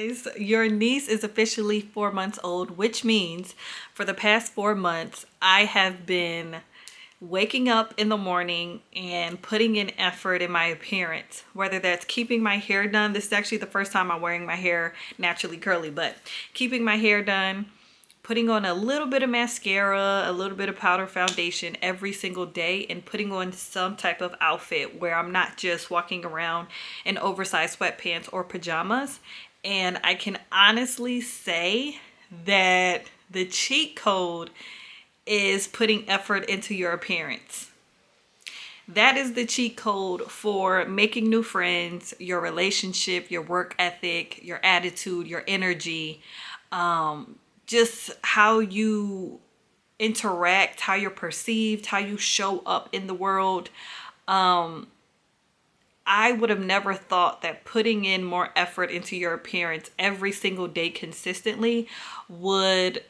guys, your niece is officially 4 months old, which means for the past 4 months, I have been waking up in the morning and putting in effort in my appearance, whether that's keeping my hair done. This is actually the first time I'm wearing my hair naturally curly, but keeping my hair done, putting on a little bit of mascara, a little bit of powder foundation every single day, and putting on some type of outfit where I'm not just walking around in oversized sweatpants or pajamas. And I can honestly say that the cheat code is putting effort into your appearance. That is the cheat code for making new friends, your relationship, your work ethic, your attitude, your energy, just how you interact, how you're perceived, how you show up in the world. I would have never thought that putting in more effort into your appearance every single day consistently would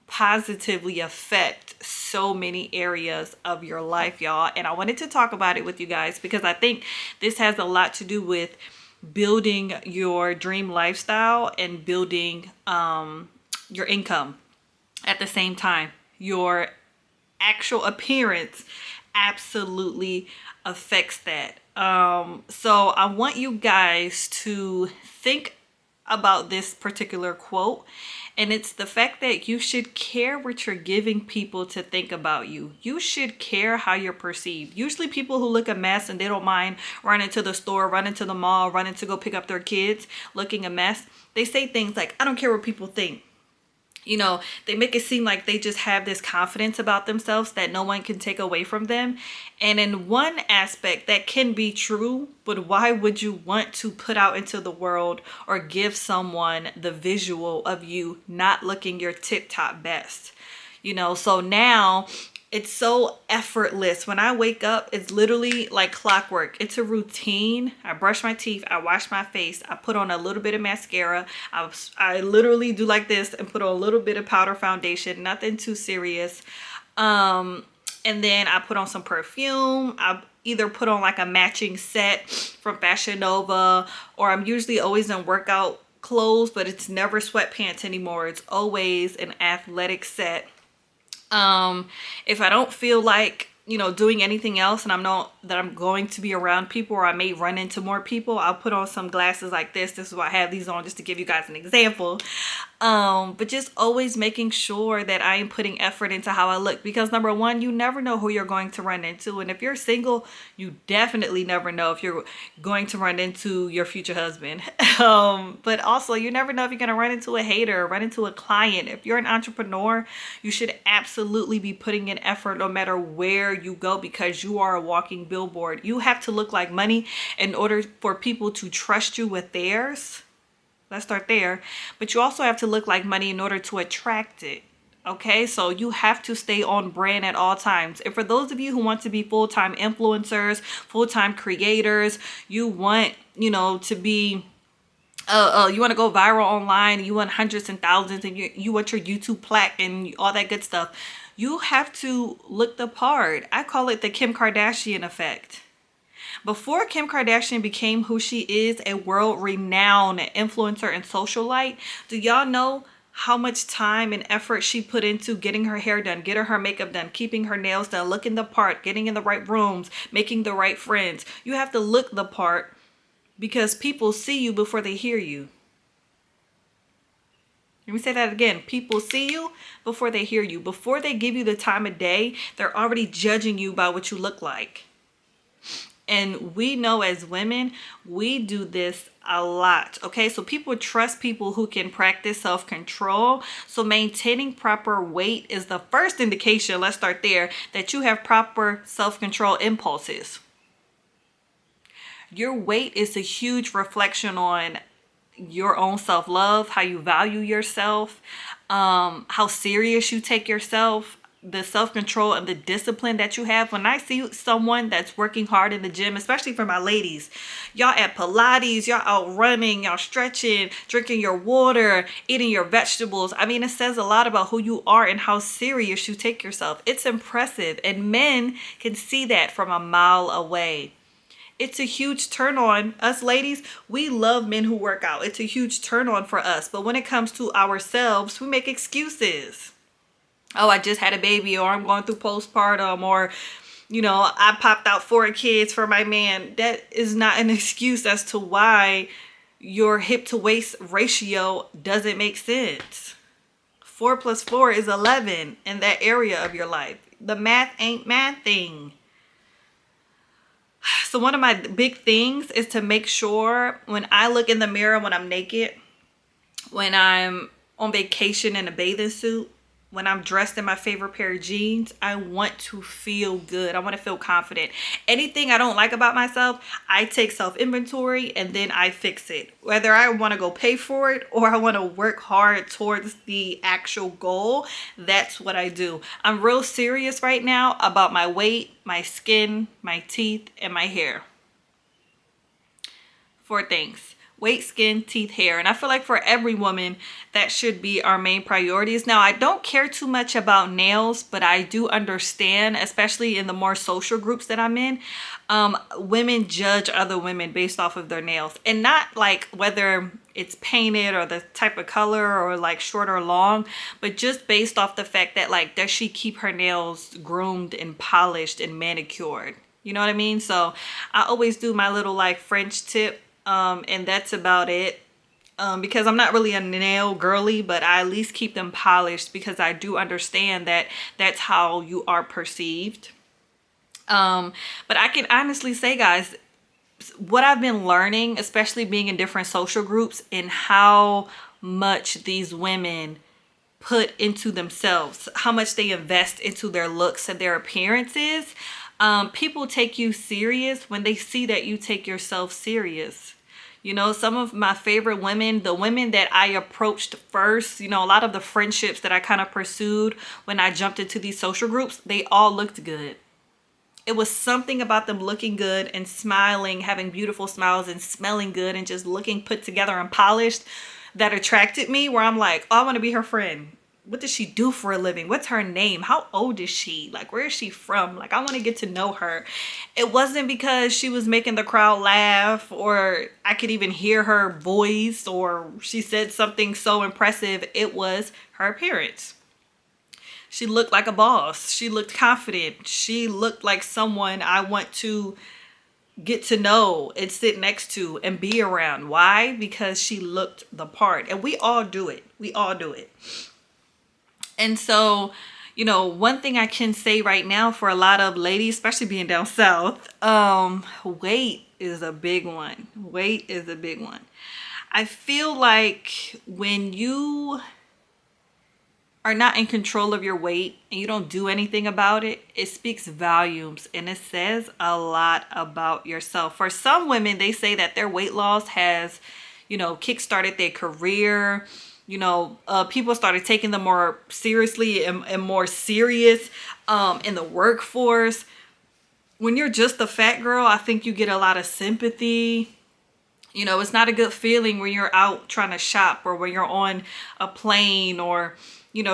positively affect so many areas of your life, y'all. And I wanted to talk about it with you guys because I think this has a lot to do with building your dream lifestyle and building your income at the same time. Your actual appearance absolutely affects that. So I want you guys to think about this particular quote, and it's the fact that you should care what you're giving people to think about you. You should care how you're perceived. Usually people who look a mess and they don't mind running to the store, running to the mall, running to go pick up their kids looking a mess, they say things like, I don't care what people think. You know, they make it seem like they just have this confidence about themselves that no one can take away from them. And in one aspect, that can be true, but why would you want to put out into the world or give someone the visual of you not looking your tip-top best? You know, so now it's so effortless. When I wake up, it's literally like clockwork. It's a routine. I brush my teeth. I wash my face. I put on a little bit of mascara. I literally do like this and put on a little bit of powder foundation. Nothing too serious. And then I put on some perfume. I either put on like a matching set from Fashion Nova, or I'm usually always in workout clothes, but it's never sweatpants anymore. It's always an athletic set. If I don't feel like, doing anything else and I'm going to be around people, or I may run into more people, I'll put on some glasses like this. This is why I have these on, just to give you guys an example. But just always making sure that I am putting effort into how I look, because number one, you never know who you're going to run into. And if you're single, you definitely never know if you're going to run into your future husband. But also you never know if you're going to run into a hater, run into a client. If you're an entrepreneur, you should absolutely be putting in effort no matter where you go, because you are a walking billboard. You have to look like money in order for people to trust you with theirs. Let's start there. But you also have to look like money in order to attract it. Okay, so you have to stay on brand at all times. And for those of you who want to be full-time influencers, full-time creators, you want, to be you want to go viral online, you want hundreds and thousands, and you want your YouTube plaque and all that good stuff, you have to look the part. I call it the Kim Kardashian effect. Before Kim Kardashian became who she is, a world-renowned influencer and socialite, do y'all know how much time and effort she put into getting her hair done, getting her makeup done, keeping her nails done, looking the part, getting in the right rooms, making the right friends? You have to look the part because people see you before they hear you. Let me say that again. People see you before they hear you. Before they give you the time of day, they're already judging you by what you look like. And we know as women, we do this a lot. Okay, so people trust people who can practice self-control. So maintaining proper weight is the first indication, let's start there, that you have proper self-control impulses. Your weight is a huge reflection on your own self-love, how you value yourself, how serious you take yourself, the self-control and the discipline that you have. When I see someone that's working hard in the gym, especially for my ladies, y'all at Pilates, y'all out running, y'all stretching, drinking your water, eating your vegetables. I mean, it says a lot about who you are and how serious you take yourself. It's impressive, and men can see that from a mile away. It's a huge turn on. Us ladies, we love men who work out. It's a huge turn on for us. But when it comes to ourselves, we make excuses. Oh, I just had a baby, or I'm going through postpartum, or I popped out 4 kids for my man. That is not an excuse as to why your hip to waist ratio doesn't make sense. 4 plus 4 is 11 in that area of your life. The math ain't mathing. So one of my big things is to make sure when I look in the mirror when I'm naked, when I'm on vacation in a bathing suit, when I'm dressed in my favorite pair of jeans, I want to feel good. I want to feel confident. Anything I don't like about myself, I take self-inventory and then I fix it. Whether I want to go pay for it or I want to work hard towards the actual goal, that's what I do. I'm real serious right now about my weight, my skin, my teeth, and my hair. 4 things: weight, skin, teeth, hair. And I feel like for every woman, that should be our main priorities. Now, I don't care too much about nails, but I do understand, especially in the more social groups that I'm in, women judge other women based off of their nails. And not like whether it's painted or the type of color or like short or long, but just based off the fact that like, does she keep her nails groomed and polished and manicured? You know what I mean? So I always do my little like French tip. And that's about it. Because I'm not really a nail girly, but I at least keep them polished because I do understand that that's how you are perceived. But I can honestly say, guys, what I've been learning, especially being in different social groups, and how much these women put into themselves, how much they invest into their looks and their appearances. People take you serious when they see that you take yourself serious. Some of my favorite women, the women that I approached first, a lot of the friendships that I kind of pursued when I jumped into these social groups, they all looked good. It was something about them looking good and smiling, having beautiful smiles and smelling good and just looking put together and polished that attracted me, where I'm like, oh, I want to be her friend. What does she do for a living? What's her name? How old is she? Like, where is she from? Like, I want to get to know her. It wasn't because she was making the crowd laugh or I could even hear her voice or she said something so impressive. It was her appearance. She looked like a boss. She looked confident. She looked like someone I want to get to know and sit next to and be around. Why? Because she looked the part. And we all do it. We all do it. And so, one thing I can say right now for a lot of ladies, especially being down south, weight is a big one. Weight is a big one. I feel like when you are not in control of your weight and you don't do anything about it, it speaks volumes and it says a lot about yourself. For some women, they say that their weight loss has, kickstarted their career. People started taking them more seriously and more serious in the workforce. When you're just a fat girl, I think you get a lot of sympathy. It's not a good feeling when you're out trying to shop or when you're on a plane or,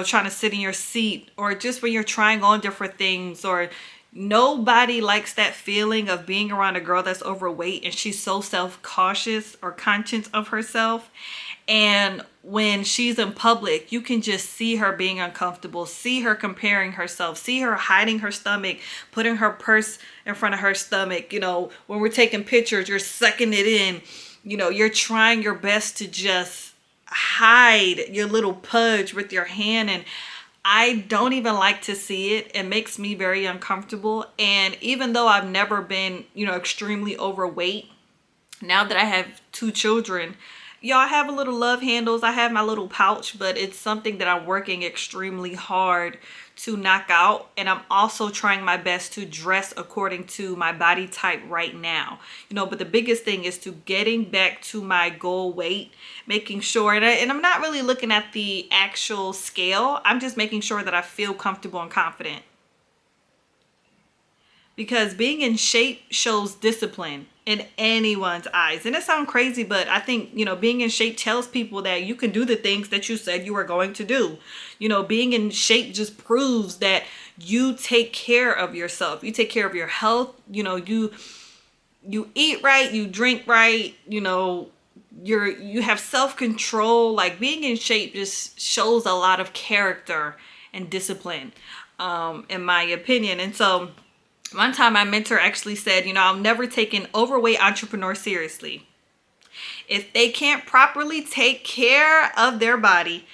trying to sit in your seat or just when you're trying on different things. Or nobody likes that feeling of being around a girl that's overweight and she's so self-cautious or conscious of herself. And when she's in public, you can just see her being uncomfortable, see her comparing herself, see her hiding her stomach, putting her purse in front of her stomach. When we're taking pictures, you're sucking it in. You're trying your best to just hide your little pudge with your hand. And I don't even like to see it. It makes me very uncomfortable. And even though I've never been, extremely overweight, now that I have 2 children, I have a little love handles. I have my little pouch, but it's something that I'm working extremely hard to knock out. And I'm also trying my best to dress according to my body type right now. But the biggest thing is to getting back to my goal weight, making sure, and I'm not really looking at the actual scale. I'm just making sure that I feel comfortable and confident. Because being in shape shows discipline in anyone's eyes. And it sounds crazy, but I think, being in shape tells people that you can do the things that you said you were going to do. Being in shape just proves that you take care of yourself. You take care of your health. You you eat right, you drink right, you have self-control. Like being in shape just shows a lot of character and discipline, in my opinion. And so one time my mentor actually said, I'll never take an overweight entrepreneur seriously. If they can't properly take care of their body,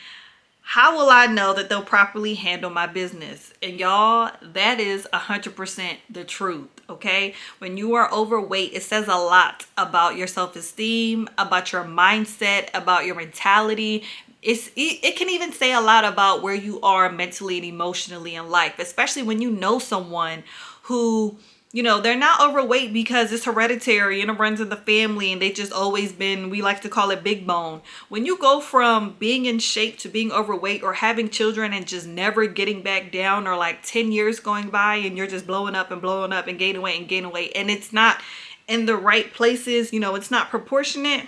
how will I know that they'll properly handle my business? And y'all, that is 100% the truth, okay? When you are overweight, it says a lot about your self-esteem, about your mindset, about your mentality. It can even say a lot about where you are mentally and emotionally in life, especially when you know someone who, they're not overweight because it's hereditary and it runs in the family and they just always been, we like to call it big bone. When you go from being in shape to being overweight or having children and just never getting back down, or like 10 years going by and you're just blowing up and gaining weight and it's not in the right places, it's not proportionate,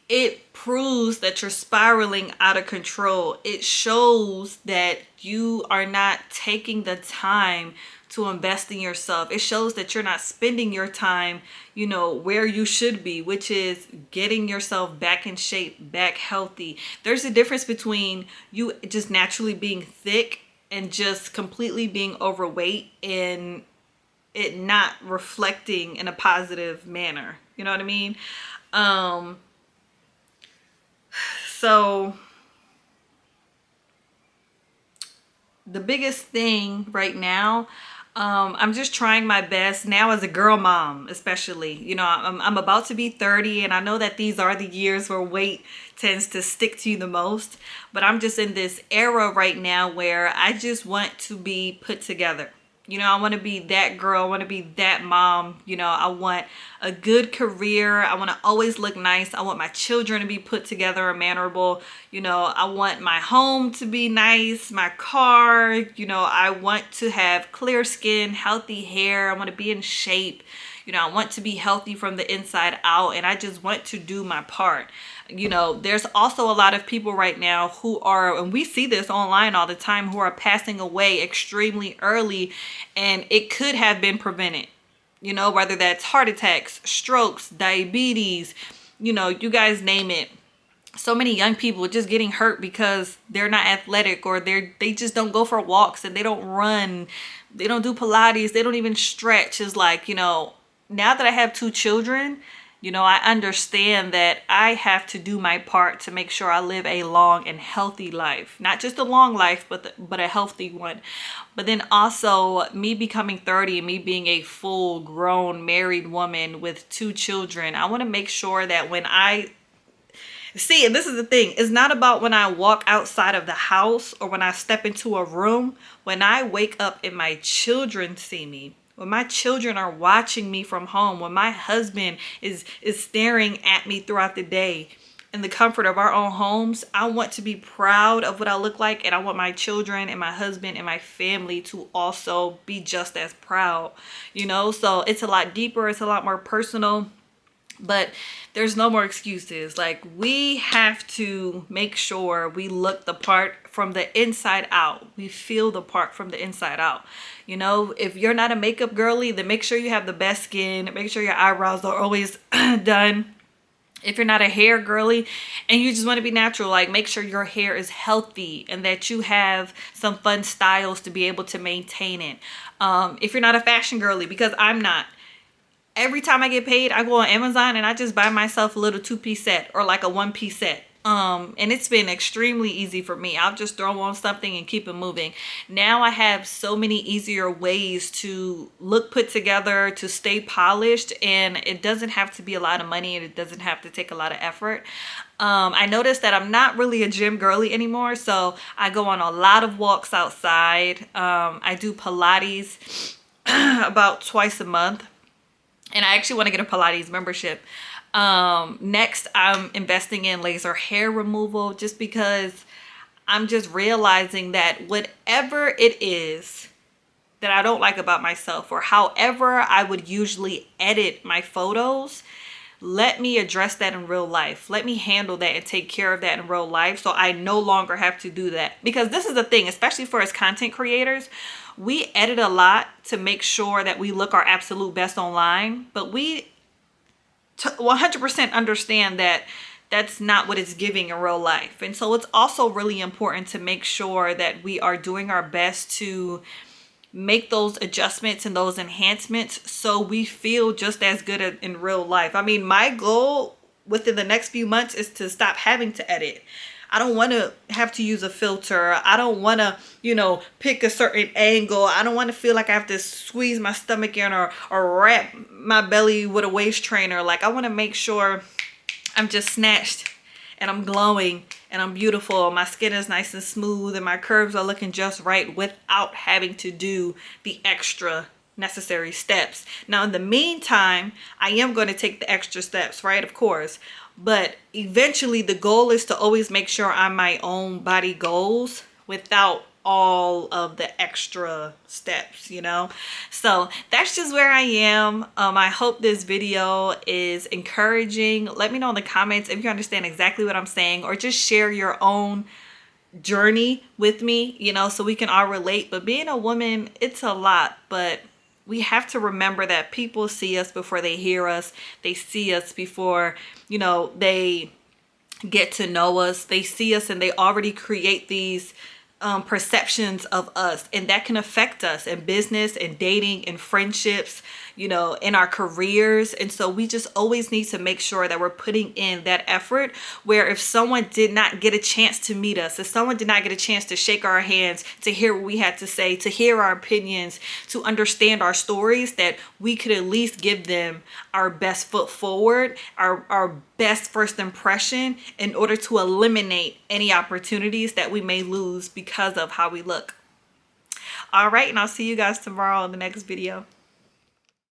it proves that you're spiraling out of control. It shows that you are not taking the time to invest in yourself. It shows that you're not spending your time, where you should be, which is getting yourself back in shape, back healthy. There's a difference between you just naturally being thick and just completely being overweight and it not reflecting in a positive manner. You know what I mean? So the biggest thing right now, I'm just trying my best now as a girl mom, especially, I'm about to be 30 and I know that these are the years where weight tends to stick to you the most, but I'm just in this era right now where I just want to be put together. I want to be that girl. I want to be that mom. I want a good career. I want to always look nice. I want my children to be put together and mannerable. I want my home to be nice, my car. I want to have clear skin, healthy hair. I want to be in shape. I want to be healthy from the inside out, and I just want to do my part. There's also a lot of people right now who are, and we see this online all the time, who are passing away extremely early, and it could have been prevented. Whether that's heart attacks, strokes, diabetes, you guys name it. So many young people just getting hurt because they're not athletic, or they just don't go for walks and they don't run, they don't do Pilates, they don't even stretch. It's like, now that I have 2 children, I understand that I have to do my part to make sure I live a long and healthy life. Not just a long life, but a healthy one. But then also me becoming 30 and me being a full grown married woman with 2 children, I want to make sure that when I see, and this is the thing, it's not about when I walk outside of the house or when I step into a room. When I wake up and my children see me, when my children are watching me from home, when my husband is staring at me throughout the day in the comfort of our own homes, I want to be proud of what I look like, and I want my children and my husband and my family to also be just as proud, So it's a lot deeper, it's a lot more personal. But there's no more excuses. Like, we have to make sure we look the part from the inside out. We feel the part from the inside out. If you're not a makeup girly, then make sure you have the best skin. Make sure your eyebrows are always done. If you're not a hair girly and you just want to be natural, like, make sure your hair is healthy and that you have some fun styles to be able to maintain it. If you're not a fashion girly, because I'm not, every time I get paid, I go on Amazon and I just buy myself a little 2-piece set or like a 1-piece set. And it's been extremely easy for me. I'll just throw on something and keep it moving. Now I have so many easier ways to look put together, to stay polished, and it doesn't have to be a lot of money and it doesn't have to take a lot of effort. I noticed that I'm not really a gym girly anymore, so I go on a lot of walks outside. I do Pilates about twice a month. And I actually want to get a Pilates membership. Next, I'm investing in laser hair removal, just because I'm just realizing that whatever it is that I don't like about myself, or however I would usually edit my photos, let me address that in real life. Let me handle that and take care of that in real life, so I no longer have to do that. Because this is the thing, especially for us content creators, we edit a lot to make sure that we look our absolute best online, but we 100% understand that that's not what it's giving in real life. And so it's also really important to make sure that we are doing our best to make those adjustments and those enhancements so we feel just as good in real life. I mean, my goal within the next few months is to stop having to edit. I don't want to have to use a filter. I don't want to, pick a certain angle. I don't want to feel like I have to squeeze my stomach in or wrap my belly with a waist trainer. Like, I want to make sure I'm just snatched and I'm glowing and I'm beautiful. My skin is nice and smooth and my curves are looking just right without having to do the extra necessary steps. Now, in the meantime, I am going to take the extra steps, right? Of course. But eventually the goal is to always make sure I'm my own body goals without all of the extra steps, So that's just where I am. I hope this video is encouraging. Let me know in the comments if you understand exactly what I'm saying, or just share your own journey with me, so we can all relate. But being a woman, it's a lot, but we have to remember that people see us before they hear us. They see us before, they get to know us. They see us and they already create these perceptions of us, and that can affect us in business and dating and friendships, in our careers. And so we just always need to make sure that we're putting in that effort, where if someone did not get a chance to meet us, if someone did not get a chance to shake our hands, to hear what we had to say, to hear our opinions, to understand our stories, that we could at least give them our best foot forward, our best first impression, in order to eliminate any opportunities that we may lose because of how we look. All right, and I'll see you guys tomorrow in the next video.